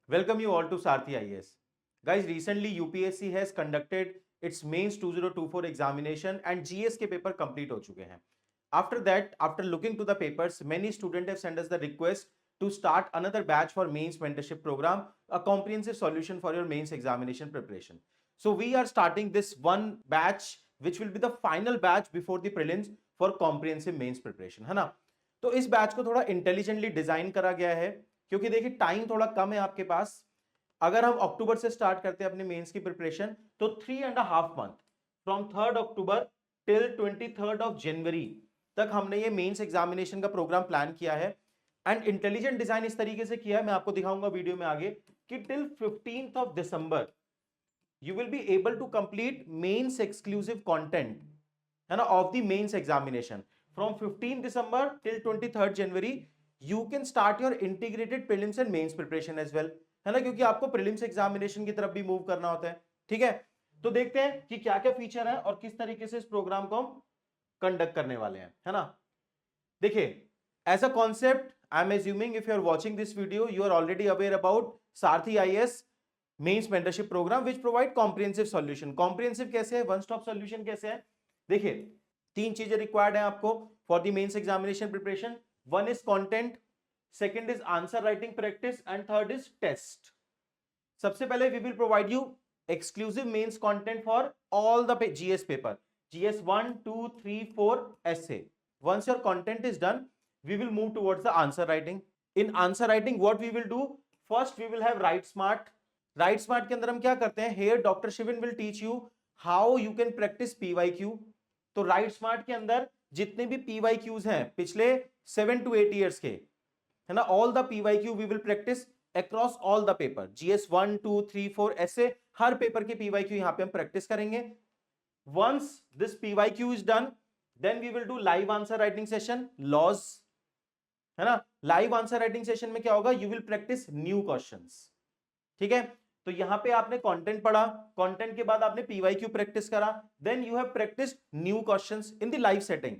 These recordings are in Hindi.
Welcome you all to Sarthi IAS. Guys, recently UPSC has conducted its mains 2024 examination and GS के पेपर कंप्लीट हो चुके हैं. After that, after looking to the papers, many students have sent us the request to start another batch for mains mentorship program, a comprehensive solution for your mains examination preparation. So we are starting this one batch which will be the final batch before the prelims for comprehensive mains preparation, है ना. तो इस बैच को थोड़ा इंटेलिजेंटली डिजाइन करा गया है क्योंकि देखिए टाइम थोड़ा कम है आपके पास. अगर हम अक्टूबर से स्टार्ट करते हैं अपने मेंस की प्रिपरेशन तो 3.5 मंथ फ्रॉम 3 अक्टूबर टिल 23 जनवरी तक हमने ये मेंस एग्जामिनेशन का प्रोग्राम प्लान किया है. एंड इंटेलिजेंट डिजाइन इस तरीके से किया है, मैं आपको दिखाऊंगा वीडियो में आगे, कि till 15 December you will be able to complete mains exclusive content है ना of the mains examination. From 15 December till 23rd January you can start your integrated prelims and mains preparation as well, है ना, क्योंकि आपको प्रीलिम्स एग्जामिनेशन की तरफ भी मूव करना होता है. ठीक है, तो देखते हैं कि क्या क्या फीचर है और किस तरीके से इस प्रोग्राम को हम कंडक्ट करने वाले हैं, है ना. देखिए, as a concept I am assuming if you are watching this video you are already aware about Sarathi IAS mains mentorship program which provide comprehensive solution. Comprehensive कैसे है, वन स्टॉप सॉल्यूशन कैसे है. देखिए, तीन चीजें रिक्वायर्ड है आपको for the mains examination preparation. One is content, second is answer writing practice and third is test. सबसे पहले we will provide you exclusive mains content for all the GS paper, GS 1 2 3 4 essay. Once your content is done, we will move towards the answer writing. In answer writing, what we will do? First, we will have Write Smart. Write Smart के अंदर हम क्या करते हैं? Here, Dr. Shivin will teach you how you can practice PYQ. तो Write Smart के अंदर जितने भी PYQs हैं पिछले 7 to 8 years के, है ना, all the PYQ we will practice across all the paper. GS 1 2 3 4 essay, her paper के PYQ यहाँ पे हम प्रैक्टिस करेंगे. Once this PYQ is done, then we will do live answer writing session, laws, है ना. लाइव आंसर राइटिंग सेशन में क्या होगा? You will practice new questions. ठीक है, तो यहां पे आपने कंटेंट पढ़ा, कंटेंट के बाद आपने पीवाईक्यू प्रैक्टिस करा, then you have practice new questions in the live setting,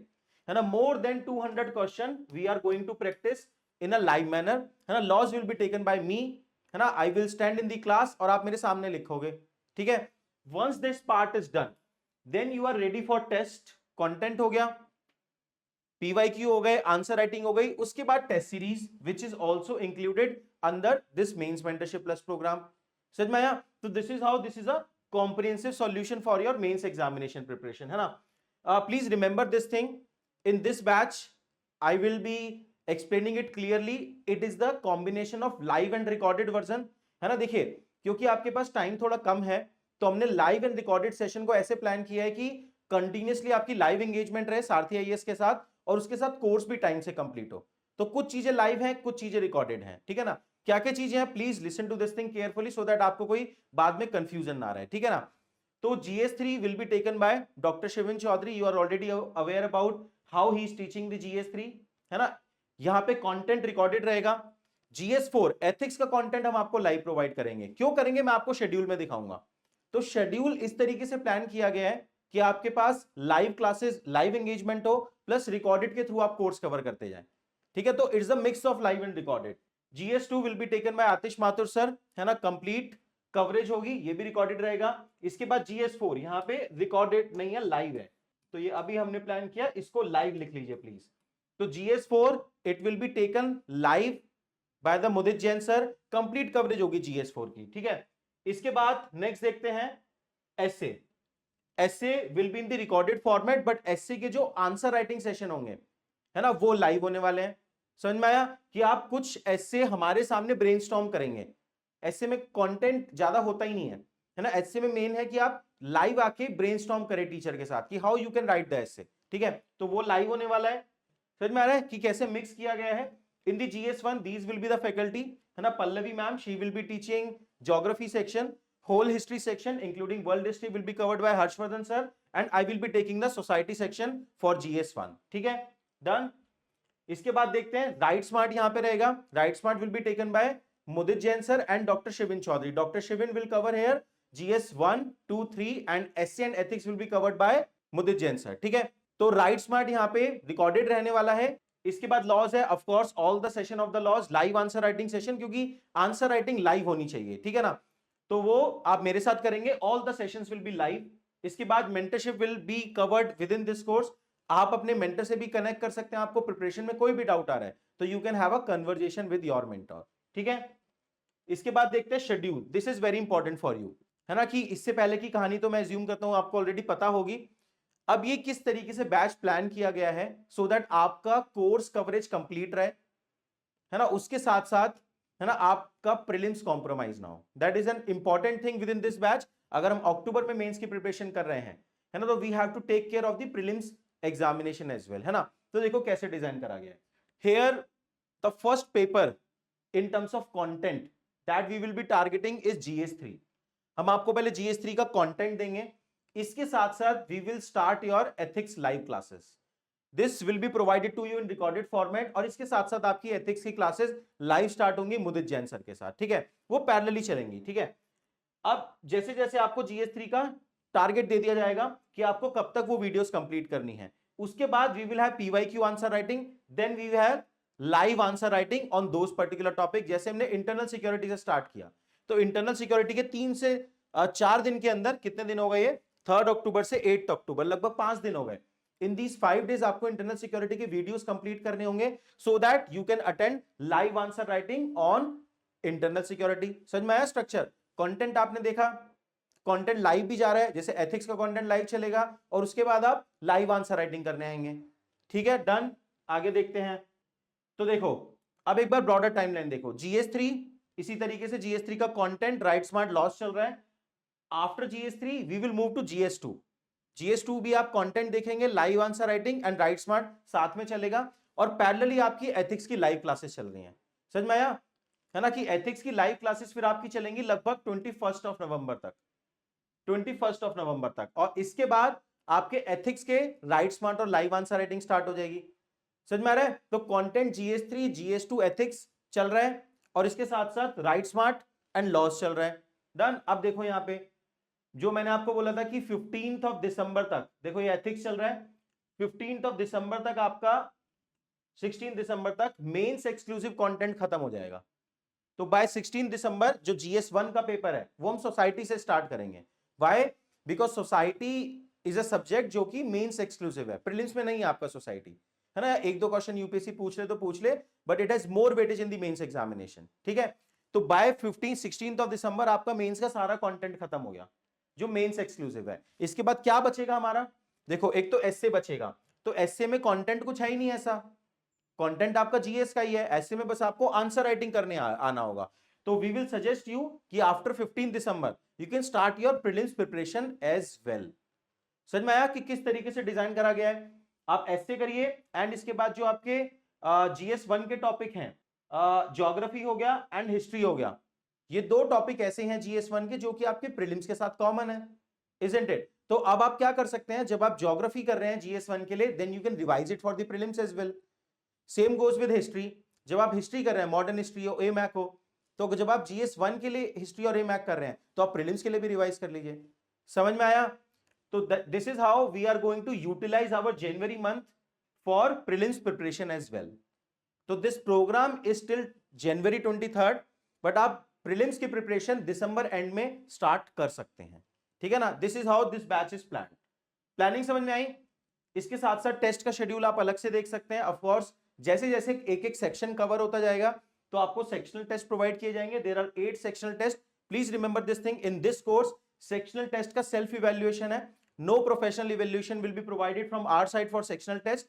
है ना. More than 200 question we are going to practice in a live manner, है ना. Laws will be taken by me, है ना. I will stand in the class और आप मेरे सामने लिखोगे. ठीक है, once this part is done then you are ready for test. Content हो गया, पीवाईक्यू हो गए, आंसर राइटिंग हो गई, उसके बाद test series which is also included under this mains mentorship plus program. समझ में आया? तो this is how this is a comprehensive solution for your mains examination preparation, है ना. Please remember this thing, in this batch I will be explaining it clearly. It is the combination of live and recorded version, है ना. देखिए, क्योंकि आपके पास टाइम थोड़ा कम है तो हमने लाइव एंड रिकॉर्डेड सेशन को ऐसे प्लान किया है कि कंटिन्यूअसली आपकी लाइव एंगेजमेंट रहे सारथी आईएएस के साथ और उसके साथ कोर्स भी टाइम से कंप्लीट हो. तो कुछ चीजें लाइव हैं, कुछ चीजें रिकॉर्डेड हैं. ठीक है ना. क्या क्या चीजें हैं, please listen to this thing carefully so that आपको कोई बाद में कंफ्यूजन ना रहे. ठीक है ना. तो GS3 will be taken by doctor Shivin Chaudhary. You are already aware about how he is teaching the GS3, है ना. यहां पे कंटेंट रिकॉर्डेड रहेगा. GS4 एथिक्स का कंटेंट हम आपको लाइव प्रोवाइड करेंगे. क्यों करेंगे मैं आपको शेड्यूल में दिखाऊंगा. तो शेड्यूल इस तरीके से प्लान किया गया है कि आपके पास लाइव क्लासेस, लाइव एंगेजमेंट हो, प्लस रिकॉर्डेड के थ्रू आप कोर्स कवर करते जाएं. ठीक है, तो it's a mix of live and recorded. GS2 will be taken by Atish Mathur sir, है ना. कंप्लीट कवरेज होगी, ये भी रिकॉर्डेड रहेगा. इसके बाद GS4 यहां पे रिकॉर्डेड नहीं है, लाइव है. तो ये अभी हमने प्लान किया, इसको लाइव लिख लीजिए प्लीज. तो GS4 it will be taken live by the Mudit Jain sir. Complete coverage होगी GS4 की. ठीक है, इसके बाद नेक्स्ट देखते हैं essay. Essay will be in the recorded format, but essay के जो आंसर राइटिंग सेशन होंगे, है ना, वो लाइव होने वाले हैं. समझ में आया कि आप कुछ ऐसे हमारे सामने ब्रेनस्टॉर्म करेंगे. ऐसे में कंटेंट ज्यादा होता ही नहीं है ना. ऐसे में मेन है कि आप लाइव आके ब्रेनस्टॉर्म करें टीचर के साथ कि how you can write the ऐसे. ठीक है, तो वो लाइव होने वाला है. समझ में आ रहा है कि कैसे मिक्स किया गया है. In the GS1 these will be the faculty, है ना. Pallavi ma'am, she will be teaching geography section. whole history section including world history will be covered by Harshvardhan sir and I will be taking the society section for GS1. ठीक है, डन. इसके बाद देखते हैं राइट स्मार्ट यहां पे रहेगा. Write smart will be taken by Mudit Jain sir and doctor Shivin Chaudhary. Doctor Shivin will cover here GS1 2 3 and essay and ethics will be covered by Mudit Jain sir. ठीक है, तो राइट स्मार्ट यहां पे रिकॉर्डेड रहने वाला है. इसके बाद लॉज है, of course all the session of the laws, live answer writing session, क्योंकि आंसर राइटिंग लाइव होनी चाहिए, ठीक है ना। तो वो आप मेरे साथ करेंगे, all the sessions will be live. इसके बाद mentorship will be covered with in this course. आप अपने मेंटर से भी कनेक्ट कर सकते हैं, आपको प्रिपरेशन में कोई भी डाउट आ रहा है तो you can have a conversation with your mentor, ठीक है। इसके बाद देखते हैं schedule, this is very important for you, है ना, कि इससे पहले की कहानी तो मैं एज्यूम करता हूं आपको ऑलरेडी पता होगी। अब ये किस तरीके से बैच प्लान किया गया है सो दैट आपका कोर्स कवरेज कंप्लीट रहे, है ना, उसके साथ साथ, है ना, आपका प्रीलिम्स कॉम्प्रोमाइज ना हो, that is an important thing with in this batch. अगर हम अक्टूबर में मेंस की प्रिपरेशन कर रहे हैं, है ना, तो we have to take care of the prelims examination as well, है ना। तो देखो कैसे डिजाइन करा गया है। Here the first paper in terms of content that we will be targeting is GS3। हम आपको पहले GS3 का कंटेंट देंगे, इसके साथ साथ we will start your ethics live classes, this will be provided to you in recorded format, और इसके साथ साथ आपकी एथिक्स की क्लासेस लाइव स्टार्ट होंगी मुदित जैन सर के साथ, ठीक है, वो पैरेलली चलेंगी, ठीक है। अब जैसे जैसे आपको GS3 का टारगेट दे दिया जाएगा कि आपको कब तक वो वीडियोस कंप्लीट करनी है, उसके बाद we will have PYQ answer writing, then we will have live answer writing on those particular topic. जैसे हमने इंटरनल सिक्योरिटी से स्टार्ट किया, तो इंटरनल सिक्योरिटी के 3 से 4 दिन के अंदर, कितने दिन हो गए ये, 3 अक्टूबर से 8 अक्टूबर, लगभग 5 दिन हो गए। इन दीज 5 डेज आपको इंटरनल सिक्योरिटी के वीडियोस कंप्लीट करने होंगे so that you can attend live answer writing on internal security. समझ में आया स्ट्रक्चर? कंटेंट आपने देखा, कंटेंट लाइव भी जा रहा है, जैसे एथिक्स का कंटेंट लाइव चलेगा और उसके बाद आप लाइव आंसर राइटिंग करने आएंगे, ठीक है, डन। आगे देखते हैं। तो देखो अब एक बार ब्रॉडर टाइमलाइन देखो, GS3 इसी तरीके से GS3 का कंटेंट राइट स्मार्ट लॉस चल रहा है। After GS3 we will move to GS2। GS2 भी आप कंटेंट देखेंगे, live answer writing and write smart साथ में चलेगा, और पैरेलली आपकी एथिक्स की लाइव क्लासेस चल रही हैं। समझ में आया, है ना, कि एथिक्स की लाइव क्लासेस फिर आपकी चलेंगी लगभग 21 नवंबर तक, 21 नवंबर तक, और इसके बाद आपके एथिक्स के राइट स्मार्ट और लाइव आंसर राइटिंग स्टार्ट हो जाएगी। समझ में आ रहा है? तो कंटेंट GS3 GS2 एथिक्स चल रहा है, और इसके साथ साथ राइट स्मार्ट एंड लॉस चल रहा है, डन। अब देखो यहां पे जो मैंने आपको बोला था कि 15 दिसंबर तक, देखो ये एथिक्स चल रहा है, 15 दिसंबर तक आपका, 16 दिसंबर तक मेंस एक्सक्लूसिव कंटेंट खत्म हो जाएगा। तो बाय 16 दिसंबर जो GS1 का पेपर है वो हम सोसाइटी से स्टार्ट करेंगे। Why? Because society is a subject जो कि मेंस एक्सक्लूसिव है, प्रीलिम्स में नहीं है आपका सोसाइटी, है ना। एक दो क्वेश्चन यूपीएससी पूछ ले तो पूछ ले, but it has more weightage in the mains examination, ठीक है। तो बाय 16 दिसंबर आपका मेंस का सारा कंटेंट खत्म हो गया जो मेंस एक्सक्लूसिव है। इसके बाद क्या बचेगा हमारा? देखो एक तो एसए बचेगा, तो एसए में कंटेंट कुछ है ही नहीं ऐसा, कंटेंट आपका जीएस का ही है, ऐसे में बस आपको आंसर राइटिंग करने आना होगा। तो वी विल सजेस्ट यू कि after 15 December you can start your prelims preparation as well. समझ में आया कि किस तरीके से डिजाइन करा गया है? आप ऐसे करिए, एंड इसके बाद जो आपके GS1 के टॉपिक हैं, ज्योग्राफी हो गया एंड हिस्ट्री हो गया, ये दो टॉपिक ऐसे हैं GS1 के जो कि आपके प्रीलिम्स के साथ कॉमन है, इजंट इट? तो अब आप क्या कर सकते हैं, जब आप ज्योग्राफी कर रहे हैं GS1 के लिए, then you can revise it for the prelims as well. Same goes with history, जब आप हिस्ट्री कर रहे हैं, मॉडर्न हिस्ट्री हो, एमैक हो, तो जब आप GS1 के लिए हिस्ट्री और एमैक कर रहे हैं तो आप प्रीलिम्स के लिए भी रिवाइज कर लीजिए। समझ में आया? तो this is how we are going to utilise our January month for prelims preparation as well. तो this program is till January 23rd, but आप प्रीलिम्स की प्रिपरेशन दिसंबर एंड में स्टार्ट कर सकते हैं, ठीक है ना। This is how this batch is plan. Planning समझ में आई? इसके साथ साथ टेस्ट का शेड्यूल आप अलग से देख सकते हैं। ऑफ कोर्स जैसे जैसे एक एक सेक्शन कवर होता जाएगा तो आपको सेक्शनल टेस्ट प्रोवाइड किए जाएंगे। There are 8 sectional test. Please remember this thing, in this course sectional test का सेल्फ इवैल्यूएशन है, no professional evaluation will be provided from our side for sectional test.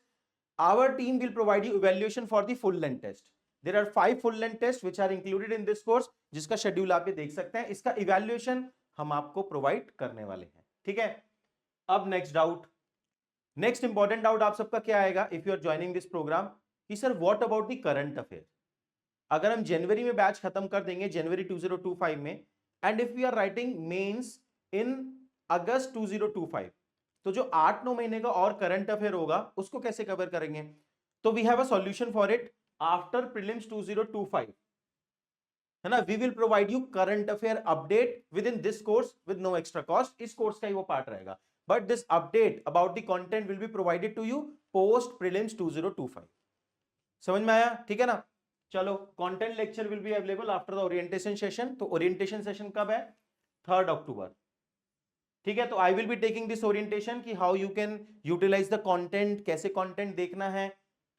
Our team will provide you evaluation for the full length test. There are 5 full length tests which are included in this course, जिसका शेड्यूल आप ये देख सकते हैं। इसका इवैल्यूएशन हम आपको प्रोवाइड करने वाले हैं, ठीक है। अब next doubt, next important doubt आप सबका क्या आएगा if you are joining this program, कि sir what about the current affair? अगर हम जनवरी में बैच खत्म कर देंगे, जनवरी 2025 में, and if we are writing mains in August 2025, तो जो 8-9 महीने का और करंट अफेयर होगा उसको कैसे कवर करेंगे? तो we have a solution for it. After prelims 2025, है ना, we will provide you current affair update within this course with no extra cost. इस कोर्स का ही वो पार्ट रहेगा, but this update about the content will be provided to you post prelims 2025। समझ में आया? ठीक है ना? चलो, content lecture will be available after the orientation session. तो ओरिएंटेशन सेशन कब है? 3 अक्टूबर। ठीक है, तो I will be taking this orientation कि how you can utilise the content, कैसे कंटेंट देखना है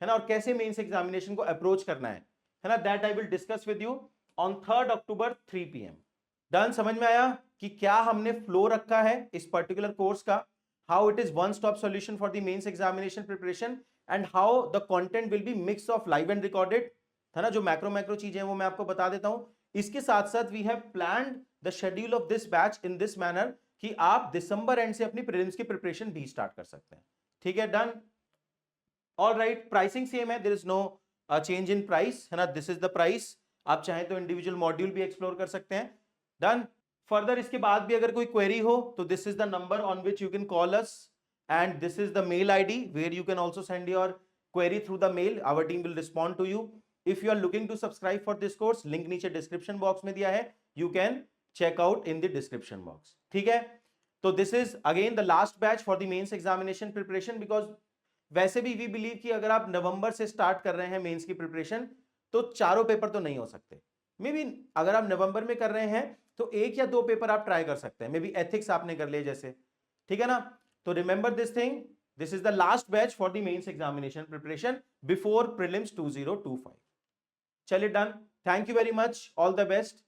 ना, और कैसे मेंस एग्जामिनेशन को अप्रोच करना है ना, that I will discuss with you on 3 October 3 PM। Done? समझ में आया कि क्या हमने फ्लो रखा है इस पर्टिकुलर कोर्स का, how it is one stop solution for the mains examination preparation, and how the content will be mix of live and recorded, है ना। जो मैक्रो चीजें हैं वो मैं आपको बता देता हूं। इसके साथ साथ we have planned the schedule of this batch in this manner कि आप दिसंबर एंड से अपनी प्रीलिम्स की प्रिपरेशन भी स्टार्ट कर सकते हैं। ठीक है, done? All right, pricing same है, there is no change in price, है ना। This is the price. आप चाहें तो इंडिविजुअल मॉड्यूल भी एक्सप्लोर कर सकते हैं। डन? फर्दर इसके बाद भी अगर कोई क्वेरी हो तो this is the number on which you can call us, and this is the mail ID where you can also send your query through the mail. Our team will respond to you. If you are looking to subscribe for this course, link नीचे डिस्क्रिप्शन बॉक्स में दिया है, you can check out in the description box. ठीक है, तो this is again the last batch for the mains examination preparation, because वैसे भी वी बिलीव कि अगर आप नवंबर से स्टार्ट कर रहे हैं मेंस की प्रिपरेशन, तो चारों पेपर तो नहीं हो सकते। मे बी अगर आप नवंबर में कर रहे हैं तो 1 या 2 पेपर आप ट्राई कर सकते हैं, मे बी एथिक्स आपने कर लिया जैसे। ठीक है ना? तो remember this thing, this is the last batch for the mains examination preparation before prelims 2025। चलिए, done. Thank you very much, all the best.